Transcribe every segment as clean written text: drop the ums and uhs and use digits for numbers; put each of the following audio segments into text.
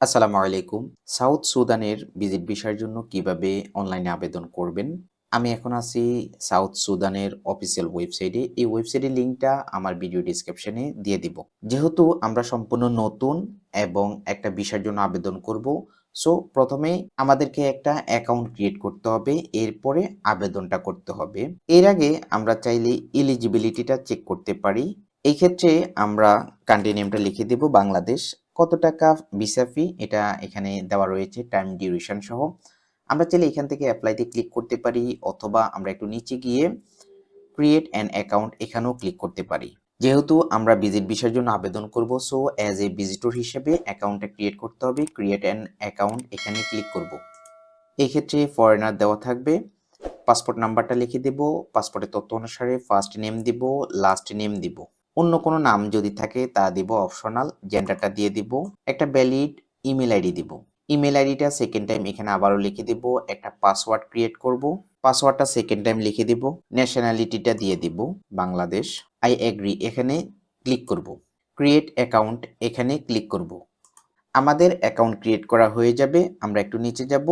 আসসালামু আলাইকুম। সাউথ সুদানের ভিজিট ভিসার জন্য কিভাবে অনলাইনে আবেদন করবেন? আমি এখন আছি সাউথ সুদানের অফিসিয়াল ওয়েবসাইটে। এই ওয়েবসাইটের লিঙ্কটা আমার ভিডিও ডেসক্রিপশনে দিয়ে দিব। যেহেতু আমরা সম্পূর্ণ নতুন এবং একটা ভিসার জন্য আবেদন করব, সো প্রথমেই আমাদেরকে একটা অ্যাকাউন্ট ক্রিয়েট করতে হবে, এরপরে আবেদনটা করতে হবে। এর আগে আমরা চাইলে এলিজিবিলিটিটা চেক করতে পারি। এই ক্ষেত্রে আমরা কান্ট্রি নেমটা লিখে দেব বাংলাদেশ। কত টাকা ভিসা ফি এটা এখানে দেওয়া রয়েছে টাইম ডিউরেশন সহ। আমরা চাইলে এখান থেকে অ্যাপ্লাইতে ক্লিক করতে পারি, অথবা আমরা একটু নিচে গিয়ে ক্রিয়েট অ্যান অ্যাকাউন্ট এখানেও ক্লিক করতে পারি। যেহেতু আমরা ভিজিট ভিসার জন্য আবেদন করব, সো অ্যাজ এ ভিজিটর হিসেবে অ্যাকাউন্টটা ক্রিয়েট করতে হবে। ক্রিয়েট অ্যান অ্যাকাউন্ট এখানে ক্লিক করব। এই ক্ষেত্রে ফরেনার দেওয়া থাকবে। পাসপোর্ট নাম্বারটা লিখে দেব। পাসপোর্টের তথ্য অনুসারে ফার্স্ট নেম দিব, লাস্ট নেম দিব। অন্য কোনো নাম যদি থাকে তা দিব অপশনাল। জেন্ডারটা দিয়ে দিব। একটা ভ্যালিড ইমেল আইডি দিব। ইমেল আইডিটা সেকেন্ড টাইম এখানে আবারও লিখে দিব। একটা পাসওয়ার্ড ক্রিয়েট করব। পাসওয়ার্ডটা সেকেন্ড টাইম লিখে দিব। ন্যাশনালিটিটা দিয়ে দিব বাংলাদেশ। আই এগ্রি এখানে ক্লিক করব। ক্রিয়েট অ্যাকাউন্ট এখানে ক্লিক করব। আমাদের অ্যাকাউন্ট ক্রিয়েট করা হয়ে যাবে। আমরা একটু নিচে যাব,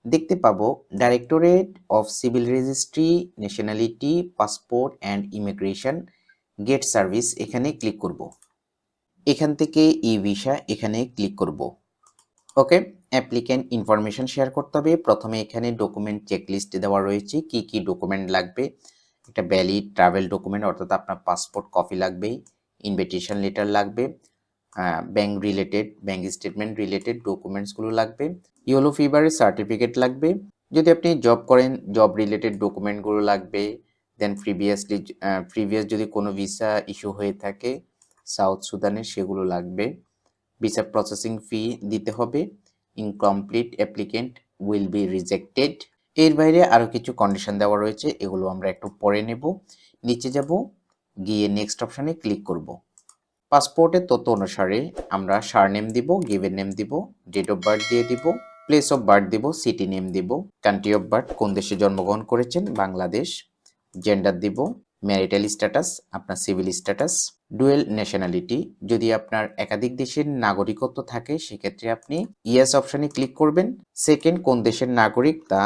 দেখতে পাবো directorate of civil registry, nationality, passport and immigration, get service এখানে ক্লিক করব। এখান থেকে ই ভিসা এখানে ক্লিক করব। ওকে, অ্যাপ্লিক্যান্ট ইনফরমেশন শেয়ার করতে হবে। প্রথমে এখানে ডকুমেন্ট চেকলিস্ট দেওয়া রয়েছে, কি কি ডকুমেন্ট লাগবে। একটা ভ্যালিড ট্রাভেল ডকুমেন্ট অর্থাৎ আপনার পাসপোর্ট কপি লাগবে, ইনভিটেশন লেটার লাগবে, ব্যাংক স্টেটমেন্ট রিলেটেড ডকুমেন্টসগুলো লাগবে, ইয়েলো ফিভারের সার্টিফিকেট লাগবে। যদি আপনি জব করেন জব রিলেটেড ডকুমেন্টগুলো লাগবে। দেন প্রিভিয়াস যদি কোনো ভিসা ইস্যু হয়ে থাকে সাউথ সুদানের সেগুলো লাগবে। ভিসা প্রসেসিং ফি দিতে হবে। Incomplete applicant will be rejected. এর বাইরে আরও কিছু কন্ডিশন দেওয়া রয়েছে, এগুলো আমরা একটু পরে নেব। নিচে যাব, গিয়ে নেক্সট অপশানে ক্লিক করব। পাসপোর্টের তথ্য অনুসারে আমরা সারনেম দিব, গিভেন নেম দিব, ডেট অফ বার্থ দিয়ে দিব, প্লেস অফ বার্থ দিব, সিটি নেম দিব, কান্ট্রি অফ বার্থ কোন দেশে জন্মগ্রহণ করেছেন বাংলাদেশ, জেন্ডার দিব, ম্যারিটাল স্ট্যাটাস আপনার সিভিল স্ট্যাটাস, ডুয়েল ন্যাশনালিটি যদি আপনার একাধিক দেশের নাগরিকত্ব থাকে সেক্ষেত্রে আপনি ইয়েস অপশানে ক্লিক করবেন। সেকেন্ড কোন দেশের নাগরিক তা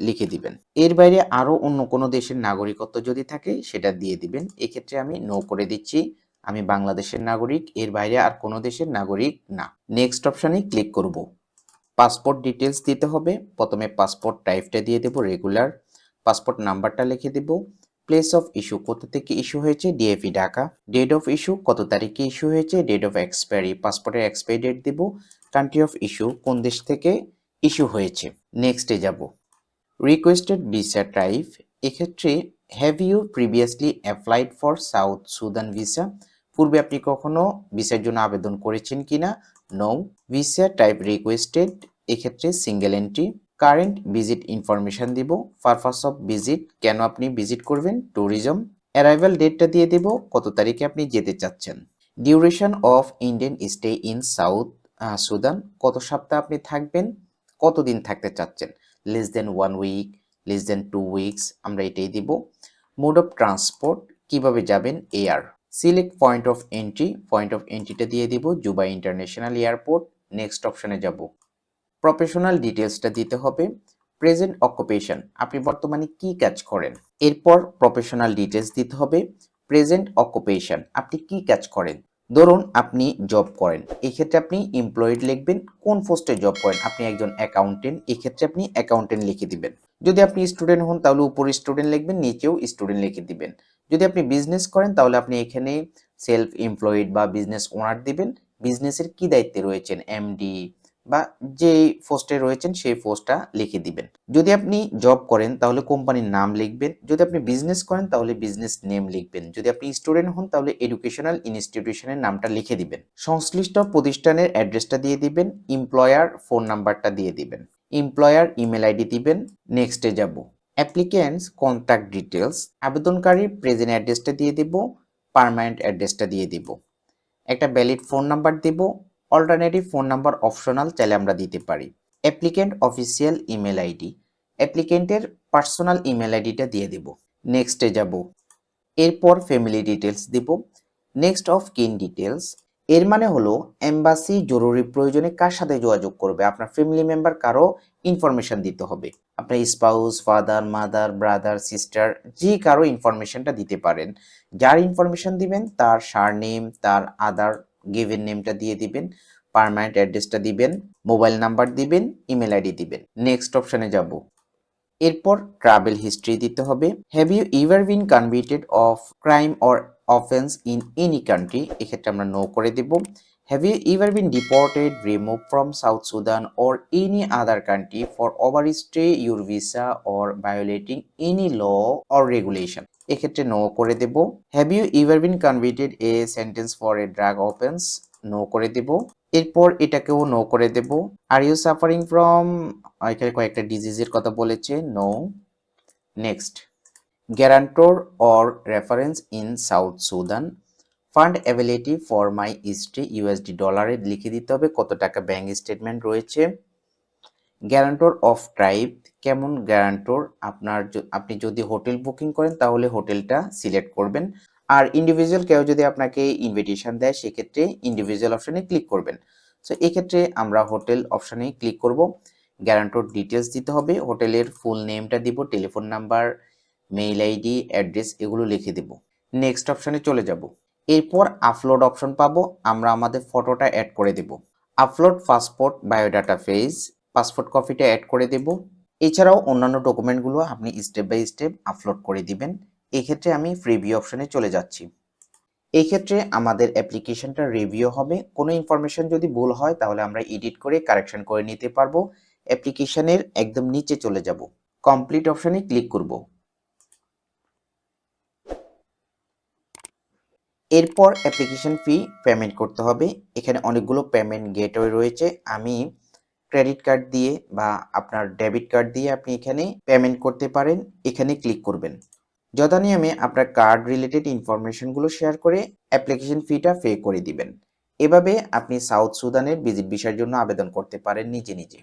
লিখে দিবেন। এর বাইরে আরও অন্য কোনো দেশের নাগরিকত্ব যদি থাকে সেটা দিয়ে দিবেন। এক্ষেত্রে আমি নো করে দিচ্ছি, আমি বাংলাদেশের নাগরিক, এর বাইরে আর কোনো দেশের নাগরিক না। নেক্সট অপশানে ক্লিক করব। পাসপোর্ট ডিটেলস দিতে হবে। প্রথমে পাসপোর্ট টাইপটা দিয়ে দেব রেগুলার, পাসপোর্ট নাম্বারটা লিখে দেব, প্লেস অফ ইস্যু কোথা থেকে ইস্যু হয়েছে DFE Dhaka, date of issue কত তারিখে ইস্যু হয়েছে, ডেট অফ এক্সপায়ারি পাসপোর্টের এক্সপায়ারি ডেট দেব, কান্ট্রি অফ ইস্যু কোন দেশ থেকে ইস্যু হয়েছে। নেক্সটে যাব। রিকোয়েস্টেড ভিসা টাইপ, এক্ষেত্রে have you previously applied for South Sudan visa, পূর্বে আপনি কখনো ভিসার জন্য আবেদন করেছেন কিনা, নো। ভিসা টাইপ রিকোয়েস্টেড, এক্ষেত্রে single entry. Current visit information দিব, পারপাস অফ ভিজিট কেন আপনি ভিজিট করবেন, ট্যুরিজম। অ্যারাইভাল ডেটটা দিয়ে দেব, কত তারিখে আপনি যেতে চাচ্ছেন। Duration of Indian stay in South Sudan, কত সপ্তাহ আপনি থাকবেন, কতদিন থাকতে চাচ্ছেন, less than 1 week, less than 2 weeks, আমরা এটাই দিব। মোড অফ ট্রান্সপোর্ট কিভাবে যাবেন, air. Select point of entry, point of এন্ট্রিটা দিয়ে দিব জুবা ইন্টারন্যাশনাল এয়ারপোর্ট। নেক্সট অপশনে যাব। প্রফেশনাল ডিটেলসটা দিতে হবে। প্রেজেন্ট অকুপেশন আপনি বর্তমানে কি কাজ করেন। এরপর প্রফেশনাল ডিটেলস দিতে হবে। প্রেজেন্ট অকুপেশন আপনি কি কাজ করেন। ধরুন আপনি জব করেন, এক্ষেত্রে আপনি এমপ্লয়েড লিখবেন। কোন পোস্টে জব করেন, আপনি একজন অ্যাকাউন্টেন্ট, এক্ষেত্রে আপনি অ্যাকাউন্টেন্ট লিখে দিবেন। যদি আপনি স্টুডেন্ট হন তাহলে উপরে স্টুডেন্ট লিখবেন, নিচেও স্টুডেন্ট লিখে দিবেন। যদি আপনি বিজনেস করেন তাহলে আপনি এখানে সেলফ এমপ্লয়েড বা বিজনেস ওনার দিবেন। বিজনেসের কি দায়িত্বে রয়েছেন, এমডি বা যে পোস্টে রয়েছেন সেই পোস্টটা লিখে দিবেন। যদি আপনি জব করেন তাহলে কোম্পানির নাম লিখবেন। যদি আপনি বিজনেস করেন তাহলে বিজনেস নেম লিখবেন। যদি আপনি স্টুডেন্ট হন তাহলে এডুকেশনাল ইনস্টিটিউশনের নামটা লিখে দিবেন। সংশ্লিষ্ট প্রতিষ্ঠানের অ্যাড্রেসটা দিয়ে দিবেন। এমপ্লয়ার ফোন নাম্বারটা দিয়ে দিবেন। এমপ্লয়ার ইমেল আইডি দিবেন। নেক্সটে যাব। অ্যাপ্লিক্যান্টস কন্ট্যাক্ট ডিটেলস, আবেদনকারীর প্রেজেন্ট অ্যাড্রেসটা দিয়ে দেব, পার্মানেন্ট অ্যাড্রেসটা দিয়ে দিব। একটা ভ্যালিড ফোন নাম্বার দেব। অল্টারনেটিভ ফোন নাম্বার অপশনাল, চাইলে আমরা দিতে পারি। অ্যাপ্লিক্যান্ট অফিসিয়াল ইমেল আইডি, অ্যাপ্লিক্যান্টের পার্সোনাল ইমেল আইডিটা দিয়ে দেব। নেক্সটে যাব। এরপর ফ্যামিলি ডিটেলস দিব। নেক্সট অফ কিন ডিটেলস, এর মানে হলো এম্বাসি জরুরি প্রয়োজনে কার সাথে যোগাযোগ করবে? আপনার ফ্যামিলি মেম্বার কারো ইনফরমেশন দিতে হবে। আপনার spouse, father, mother, brother, sister যে কারো ইনফরমেশনটা দিতে পারেন। যার ইনফরমেশন দিবেন তার সারনেম, তার আদার গিভেন নেমটা দিয়ে দিবেন, পার্মানেন্ট অ্যাড্রেসটা দিবেন, মোবাইল নাম্বার দিবেন, ইমেল আইডি দিবেন। নেক্সট অপশনে যাব। এরপর ট্রাভেল হিস্ট্রি দিতে হবে। Have you ever been convicted of crime or offence in any country? এক্ষেত্রে আমরা নো করে দেব। Have you ever been deported, remove from South Sudan or any other country for overstay your visa or violating any law or regulation? এক্ষেত্রে no করে দেব। Have you ever been convicted a sentence for a drug offence? No করে দেব। এরপর এটাকেও no করে দেব। Are you suffering from, এখানে কয়েকটা ডিজিজের কথা বলেছে, no. Next, guarantor or reference in South Sudan, fund availability for my history USD ডলারে লিখে দিতে হবে কত টাকা ব্যাংক স্টেটমেন্ট রয়েছে। গ্যারান্টর অফ ট্রাইব, কেমন গ্যারান্টর? আপনি যদি হোটেল বুকিং করেন তাহলে হোটেলটা সিলেক্ট করবেন, আর ইন্ডিভিজুয়াল কেউ যদি আপনাকে ইনভিটেশন দেয় সেক্ষেত্রে ইন্ডিভিজুয়াল অপশনে ক্লিক করবেন। সো এক্ষেত্রে আমরা হোটেল অপশনে ক্লিক করব। গ্যারান্টর ডিটেলস দিতে হবে, হোটেলের ফুল নেমটা দিব, telephone number, mail ID, address এগুলো লিখে দেব। নেক্সট অপশনে চলে যাব। এরপর আপলোড অপশন পাবো, আমরা আমাদের ফটোটা অ্যাড করে দেব। Upload passport biodata page, passport কপিটা অ্যাড করে দেব। এছাড়াও অন্যান্য ডকুমেন্টগুলো আপনি স্টেপ বাই স্টেপ আপলোড করে দিবেন। এক্ষেত্রে আমি প্রিভিউ অপশনে চলে যাচ্ছি। এই ক্ষেত্রে আমাদের অ্যাপ্লিকেশনটা রিভিউ হবে। কোনো ইনফরমেশন যদি ভুল হয় তাহলে আমরা এডিট করে কারেকশন করে নিতে পারবো। অ্যাপ্লিকেশনের একদম নিচে চলে যাব, কমপ্লিট অপশনে ক্লিক করব। এরপর অ্যাপ্লিকেশন ফি পেমেন্ট করতে হবে। এখানে অনেকগুলো পেমেন্ট গেটওয়ে রয়েছে। আমি ক্রেডিট কার্ড দিয়ে বা আপনার ডেবিট কার্ড দিয়ে আপনি এখানে পেমেন্ট করতে পারেন। এখানে ক্লিক করবেন। যথানিয়মে আপনার কার্ড রিলেটেড ইনফরমেশনগুলো শেয়ার করে অ্যাপ্লিকেশন ফিটা পে করে দিবেন। এভাবে আপনি সাউথ সুদানের ভিজিট ভিসার জন্য আবেদন করতে পারেন নিজে নিজে।